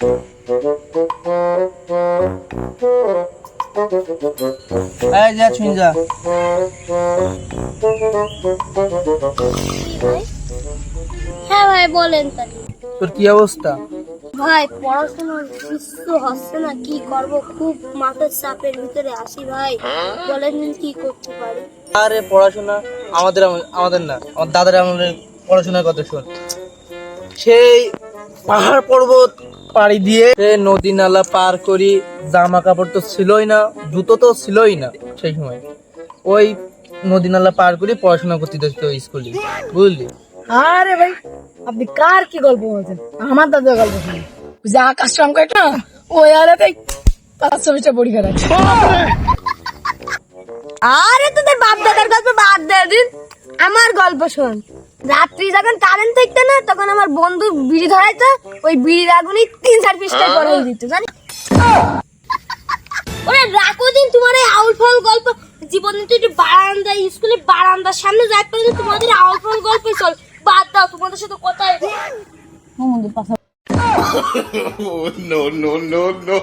এই যা ছুঁই যা। হ্যাঁ ভাই বলেন তাহলে। তোর কি অবস্থা? ভাই পড়াশোনার কিছু হচ্ছে না, কি করব, খুব মাথার চাপের ভিতরে আছি ভাই। বলেন কি করতে পারি। আরে পড়াশোনা আমাদের আমাদের না, আমার দাদার আমাদের পড়াশোনার কথা শোন। সেই পাহাড় পর্বত পাড়ি দিয়ে নদী নালা পার করি, জামা কাপড় তো ছিলই না, জুতো তো ছিলই না সেই সময়। ওই নদী নালা পার করে পড়াশোনা করতে দিত স্কুলে, বুঝলি? আরে ভাই, আপনি কার কি গল্প বলছেন? আমার দাদার গল্প শুনুন। যে আকাশ চমকায় না, ওই এলাকায় 500 পরীক্ষা রাখছে। আরে তোদের বাপ দাদার গল্প বাদ দে দিন, আমার গল্প শোন। রাত্রি যখন কারেন্ট থাকতো না, তখন আমার বন্ধু বিড়ি ধরাইতো, ওই বিড়ির আগুনই 3-4 পৃষ্ঠা করে দিত জানি। ওরে রাখো দিন তোমার এই আউল ফাউল গল্প। জীবনে তো একটু বারান্দা, স্কুলে বারান্দার সামনে যাই পারলে তোমাদের আউল ফাউল গল্প চল। বাদ দাও, তোমাদের সাথে কথাই No, no, no, no.